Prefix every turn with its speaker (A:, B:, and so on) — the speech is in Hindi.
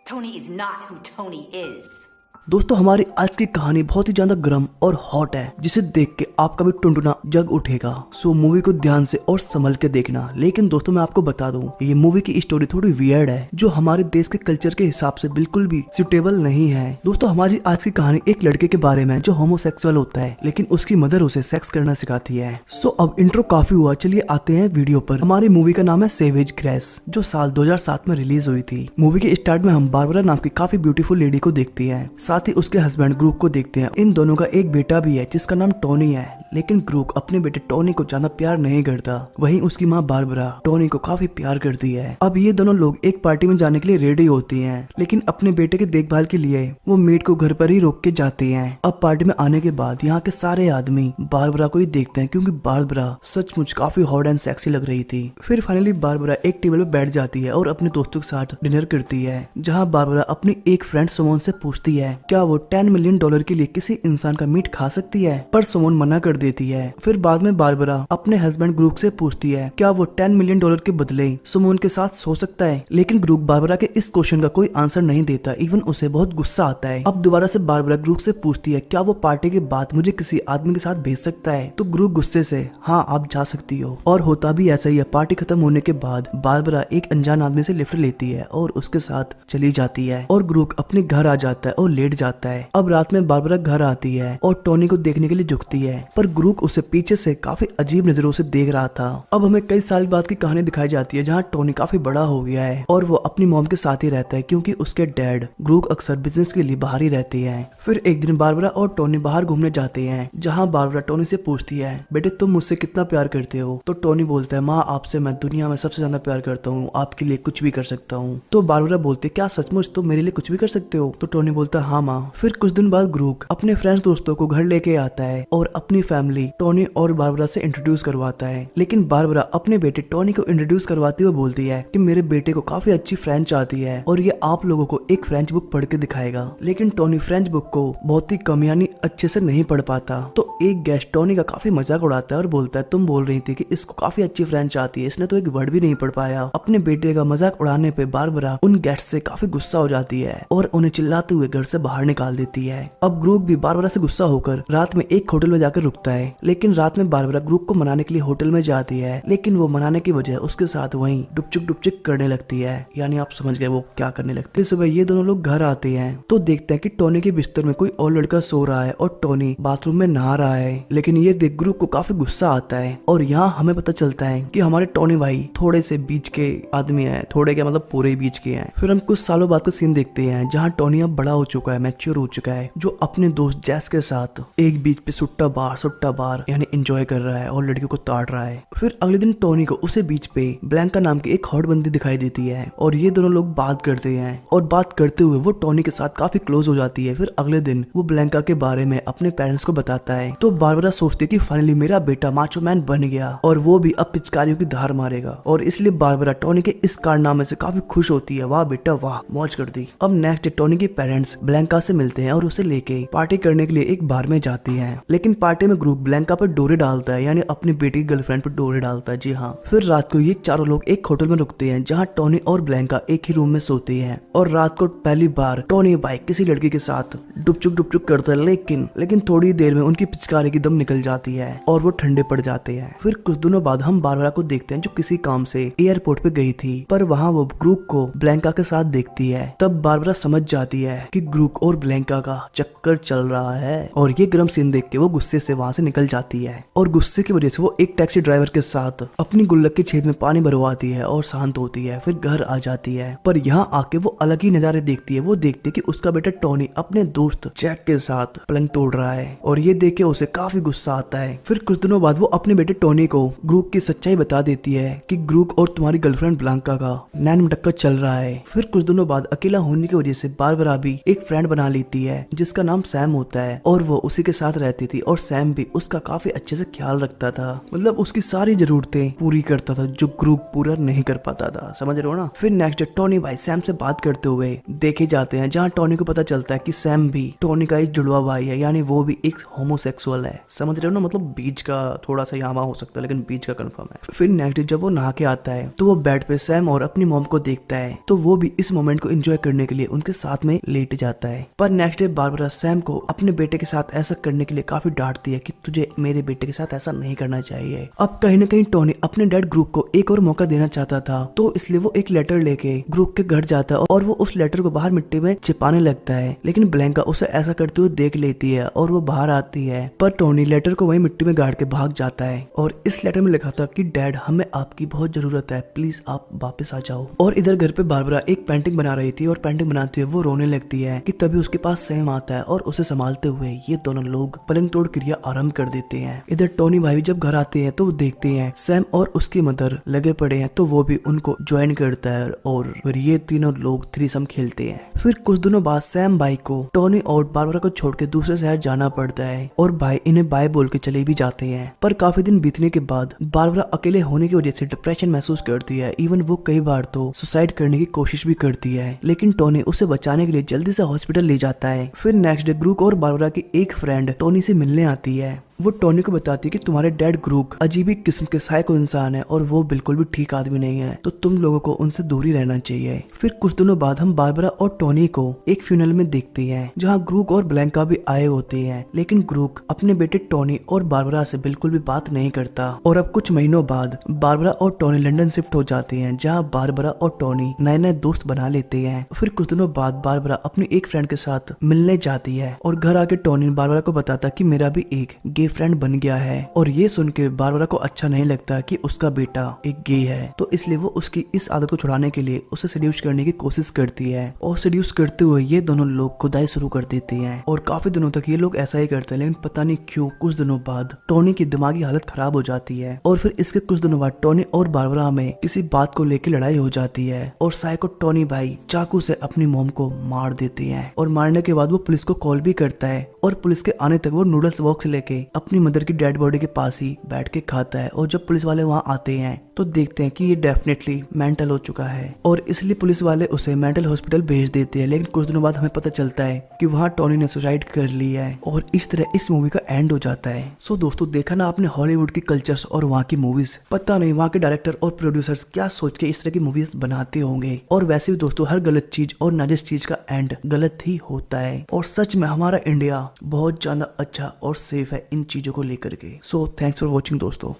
A: Tony is not who Tony is.
B: दोस्तों हमारी आज की कहानी बहुत ही ज्यादा गर्म और हॉट है, जिसे देख के आपका भी टुनटुना जग उठेगा। सो मूवी को ध्यान से और संभल के देखना। लेकिन दोस्तों मैं आपको बता दूं, ये मूवी की स्टोरी थोड़ी वियर्ड है, जो हमारे देश के कल्चर के हिसाब से बिल्कुल भी सुटेबल नहीं है। दोस्तों हमारी आज की कहानी एक लड़के के बारे में जो होमोसेक्सुअल होता है, लेकिन उसकी मदर उसे सेक्स करना सिखाती है। सो अब इंट्रो काफी हुआ, चलिए आते हैं वीडियो पर। हमारी मूवी का नाम है सेवेज ग्रेस, जो साल 2007 में रिलीज हुई थी। मूवी के स्टार्ट में हम बारबरा नाम की काफी ब्यूटीफुल लेडी को देखते हैं, साथ ही उसके हस्बैंड ग्रूक को देखते हैं। इन दोनों का एक बेटा भी है जिसका नाम टोनी है, लेकिन ग्रूक अपने बेटे टोनी को ज्यादा प्यार नहीं करता। वहीं उसकी माँ बारबरा टोनी को काफी प्यार करती है। अब ये दोनों लोग एक पार्टी में जाने के लिए रेडी होती हैं, लेकिन अपने बेटे के देखभाल के लिए वो मेड को घर पर ही रोक के जाते हैं। अब पार्टी में आने के बाद यहाँ के सारे आदमी बारबरा को ही देखते हैं, क्योंकि बारबरा सचमुच काफी हॉट एंड सेक्सी लग रही थी। फिर फाइनली बारबरा एक टेबल पे बैठ जाती है और अपने दोस्तों के साथ डिनर करती है, जहाँ बारबरा अपनी एक फ्रेंड सुमन से पूछती है क्या वो $10 मिलियन के लिए किसी इंसान का मीट खा सकती है, पर सुमन मना कर देती है। फिर बाद में बारबरा अपने हस्बैंड ग्रूक से पूछती है क्या वो $10 मिलियन के बदले सुमन के साथ सो सकता है, लेकिन ग्रूक बारबरा के इस क्वेश्चन का कोई आंसर नहीं देता। इवन उसे बहुत गुस्सा आता है। अब दोबारा से बारबरा ग्रूक से पूछती है क्या वो पार्टी के बाद मुझे किसी आदमी के साथ भेज सकता है, तो ग्रूक गुस्से से हाँ आप जा सकती हो। और होता भी ऐसा ही है। पार्टी खत्म होने के बाद बारबरा एक अनजान आदमी से लिफ्ट लेती है और उसके साथ चली जाती है, और ग्रूक अपने घर आ जाता है और लेट जाता है। अब रात में बारबरा घर आती है और टोनी को देखने के लिए झुकती है, पर ग्रूक उसे पीछे से काफी अजीब नजरों से देख रहा था। अब हमें कई साल बाद की कहानी दिखाई जाती है, जहाँ टोनी काफी बड़ा हो गया है और वो अपनी मॉम के साथ ही रहता है, क्योंकि उसके डैड ग्रूक अक्सर बिजनेस के लिए बाहर ही रहते हैं। फिर एक दिन बारबरा और टोनी बाहर घूमने जाते हैं, जहाँ बारबरा टोनी से पूछती है बेटे तुम मुझसे कितना प्यार करते हो, तो टोनी बोलता है माँ आपसे मैं दुनिया में सबसे ज्यादा प्यार करता हूँ, आपके लिए कुछ भी कर सकता हूँ। तो बारबरा बोलती क्या सचमुच तुम मेरे लिए कुछ भी कर सकते हो, तो टोनी बोलता हाँ माँ। फिर कुछ दिन बाद ग्रूक अपने फ्रेंड्स दोस्तों को घर लेके आता है और अपनी फैमिली टोनी और बारबरा से इंट्रोड्यूस करवाता है। लेकिन बारबरा अपने बेटे टोनी को इंट्रोड्यूस करवाते हुए बोलती है कि मेरे बेटे को काफी अच्छी फ्रेंच आती है और ये आप लोगों को एक फ्रेंच बुक पढ़ के दिखाएगा। लेकिन टोनी फ्रेंच बुक को बहुत ही कम यानी अच्छे से नहीं पढ़ पाता। तो एक गेस्ट टोनी का काफी मजाक उड़ाता है और बोलता है तुम बोल रही थी कि इसको काफी अच्छी फ्रेंच आती है, इसने तो एक वर्ड भी नहीं पढ़ पाया। अपने बेटे का मजाक उड़ाने पे बारबरा उन गेस्ट से काफी गुस्सा हो जाती है और उन्हें चिल्लाते हुए घर से बाहर निकाल देती है। अब ग्रूक भी बारबरा से गुस्सा होकर रात में एक होटल में जाकर रुकता है, लेकिन रात में बारबरा ग्रूक को मनाने के लिए होटल में जाती है, लेकिन वो मनाने की वजह उसके साथ वहीं डुपचुक करने लगती है, यानी आप समझ गए वो क्या करने लगती है। सुबह ये दोनों लोग घर आते हैं तो देखते हैं कि टोनी के बिस्तर में कोई और लड़का सो रहा है और टोनी बाथरूम में नहा रहा है। लेकिन ये देख ग्रूक को काफी गुस्सा आता है और यहाँ हमें पता चलता है कि हमारे टोनी भाई थोड़े से बीच के आदमी है, थोड़े क्या मतलब पूरे बीच के हैं। फिर हम कुछ सालों बाद का सीन देखते हैं, जहाँ टोनी अब बड़ा हो चुका है, मैच्योर हो चुका है, जो अपने दोस्त जैस के साथ एक बीच पे सुट्टा बार यानी एंजॉय कर रहा है और लड़कियों को ताड़ रहा है। फिर अगले दिन टोनी को उसे बीच पे ब्लैंका नाम की एक हॉट बंदी दिखाई देती है और ये दोनों लोग बात करते हैं और बात करते हुए वो टोनी के साथ काफी क्लोज हो जाती है। फिर अगले दिन वो ब्लैंका के बारे में अपने पेरेंट्स को बताता है, तो बारबरा सोचती है कि फाइनली मेरा बेटा माचो मैन बन गया और वो भी अब पिचकारियों की धार मारेगा, और इसलिए बारबरा टोनी के इस कारनामे से काफी खुश होती है। वाह बेटा वाह, मौज कर दी। अब नेक्स्ट डे टोनी के पेरेंट्स ब्लैंका से मिलते हैं और उसे लेके पार्टी करने के लिए एक बार में जाती है, लेकिन पार्टी में ग्रुप ब्लैंका पर डोरे डालता है, यानी अपनी बेटी की गर्लफ्रेंड पर डोरे डालता है। जी हाँ। फिर रात को ये चारों लोग एक होटल में रुकते हैं, जहाँ टोनी और ब्लैंका एक ही रूम में सोते हैं, और रात को पहली बार टोनी भाई किसी लड़की के साथ डुपचुक करता है, लेकिन थोड़ी देर में उनकी पिचकारी की दम निकल जाती है और वो ठंडे पड़ जाते हैं। फिर कुछ दिनों बाद हम बारबरा को देखते हैं, जो किसी काम से एयरपोर्ट पे गई थी, पर वहाँ वो ग्रूक को ब्लैंका के साथ देखती है। तब बारबरा समझ जाती है कि ग्रूक और ब्लैंका का चक्कर चल रहा है, और ये गरम सीन देख के वो गुस्से से वहाँ से निकल जाती है, और गुस्से की वजह से वो एक टैक्सी ड्राइवर के साथ अपनी गुल्लक के छेद में पानी भरवाती है और शांत होती है। फिर घर आ जाती है, पर यहाँ आके वो अलग ही नजारे देखती है। वो देखती है कि उसका बेटा टोनी अपने दोस्त जैक के साथ पलंग तोड़ रहा है, और ये देख के उसे काफी गुस्सा आता है। फिर कुछ दिनों बाद वो अपने बेटे टोनी को ग्रूक की सच्चाई बता देती है कि ग्रूक और तुम्हारी गर्लफ्रेंड ब्लैंका का नैन मटक्का चल रहा है। फिर कुछ दिनों बाद अकेला होने की वजह से बारबरा भी एक फ्रेंड बना लेती है जिसका नाम सैम होता है और वो उसी के साथ रहती थी और सैम भी उसका काफी अच्छे से ख्याल रखता था, मतलब उसकी सारी जरूरतें पूरी करता था जो ग्रुप पूरा नहीं कर पाता था, समझ रहे हो ना। फिर नेक्स्ट डे टोनी भाई सैम से बात करते हुए देखे जाते हैं जहाँ टोनी को पता चलता है कि सैम भी टोनी का एक जुड़वा भाई है, यानी वो भी एक होमोसेक्सुअल है, समझ रहे हो ना, मतलब बीच का थोड़ा सा यहाँ हो सकता है लेकिन बीच का कंफर्म है। फिर नेक्स्ट डे जब वो नहा के आता है तो वो बेड पे सैम और अपनी मॉम को देखता है तो वो भी इस मोमेंट को एंजॉय करने के लिए उनके साथ में लेट जाता है। पर नेक्स्ट डे बारबरा सैम को अपने बेटे के साथ ऐसा करने के लिए काफी डांटती है कि तुझे मेरे बेटे के साथ ऐसा नहीं करना चाहिए। अब कहीं ना कहीं टोनी अपने डैड ग्रुप को एक और मौका देना चाहता था तो इसलिए वो एक लेटर लेके ग्रुप के घर जाता है और वो उस लेटर को बाहर मिट्टी में छिपाने लगता है, लेकिन ब्लैंका उसे ऐसा करते हुए देख लेती है और वो बाहर आती है। पर टोनी लेटर को वही मिट्टी में गाड़ के भाग जाता है और इस लेटर में लिखा था कि डैड हमें आपकी बहुत जरूरत है, प्लीज आप वापस आ जाओ। और इधर घर पे बारबरा एक पेंटिंग बना रही थी और पेंटिंग बनाते हुए वो रोने लगती है कि तभी उसके पास सैम आता है और उसे संभालते हुए ये दोनों लोग पलंग तोड़ क्रिया आरंभ कर देते हैं। इधर टोनी भाई जब घर आते हैं तो वो देखते हैं सैम और उसकी मदर लगे पड़े हैं तो वो भी उनको ज्वाइन करता है और फिर ये तीनों लोग थ्रीसम खेलते हैं। फिर कुछ दिनों बाद सैम भाई को टोनी और बारबरा को छोड़ के दूसरे शहर जाना पड़ता है और भाई इन्हें बाय बोल के चले भी जाते हैं। पर काफी दिन बीतने के बाद बारबरा अकेले होने की वजह से डिप्रेशन महसूस करती है, इवन वो कई बार तो सुसाइड करने की कोशिश भी करती है, लेकिन टोनी उसे बचाने के लिए जल्दी से हॉस्पिटल ले जाता है। फिर नेक्स्ट डे ग्रुप और बारबरा की एक फ्रेंड टोनी से मिलने आती है। वो टोनी को बताती है कि तुम्हारे डैड ग्रुप अजीब ही किस्म के साइको इंसान है और वो बिल्कुल भी ठीक आदमी नहीं है, तो तुम लोगों को उनसे दूरी रहना चाहिए। फिर कुछ दिनों बाद हम बारबरा और टोनी को एक फ्यूनरल में देखते हैं जहाँ ग्रुप और ब्लैंका भी आए होते हैं, लेकिन ग्रुप अपने बेटे टोनी और बारबरा से बिल्कुल भी बात नहीं करता। और अब कुछ महीनों बाद बारबरा और टोनी लंदन शिफ्ट हो जाते हैं जहाँ बारबरा और टोनी नए नए दोस्त बना लेते हैं। फिर कुछ दिनों बाद बारबरा अपनी एक फ्रेंड के साथ मिलने जाती है और घर आके टोनी बारबरा को बताता कि मेरा भी एक फ्रेंड बन गया है। और ये सुन के बारबरा को अच्छा नहीं लगता कि उसका बेटा एक गे है, तो इसलिए वो उसकी इस आदत को छुड़ाने के लिए उसे सेड्यूस करने की कोशिश करती है और सेड्यूस करते हुए ये दोनों लोग खुदाई शुरू कर देते हैं और काफी दिनों तक ये लोग ऐसा ही करते हैं, लेकिन पता नहीं क्यों कुछ दिनों बाद टोनी की दिमागी हालत खराब हो जाती है और फिर इसके कुछ दिनों बाद टोनी और बारबरा में किसी बात को लेकर लड़ाई हो जाती है और साइको टोनी भाई चाकू से अपनी मॉम को मार देते हैं और मारने के बाद वो पुलिस को कॉल भी करता है और पुलिस के आने तक वो नूडल्स बॉक्स लेके अपनी मदर की डेड बॉडी के पास ही बैठ के खाता है। और जब पुलिस वाले वहां आते हैं तो देखते हैं कि ये डेफिनेटली मेंटल हो चुका है और इसलिए पुलिस वाले उसे मेंटल हॉस्पिटल भेज देते हैं। लेकिन कुछ दिनों बाद हमें पता चलता है कि वहाँ टोनी ने सुसाइड कर लिया है और इस तरह इस मूवी का एंड हो जाता है। सो दोस्तों, देखा ना आपने हॉलीवुड की कल्चर्स और वहाँ की मूवीज, पता नहीं वहाँ के डायरेक्टर और प्रोड्यूसर्स क्या सोच के इस तरह की मूवीज बनाते होंगे। और वैसे भी दोस्तों, हर गलत चीज और नाजिश चीज का एंड गलत ही होता है और सच में हमारा इंडिया बहुत ज्यादा अच्छा और सेफ है इन चीजों को लेकर के। सो थैंक्स फॉर वॉचिंग दोस्तों।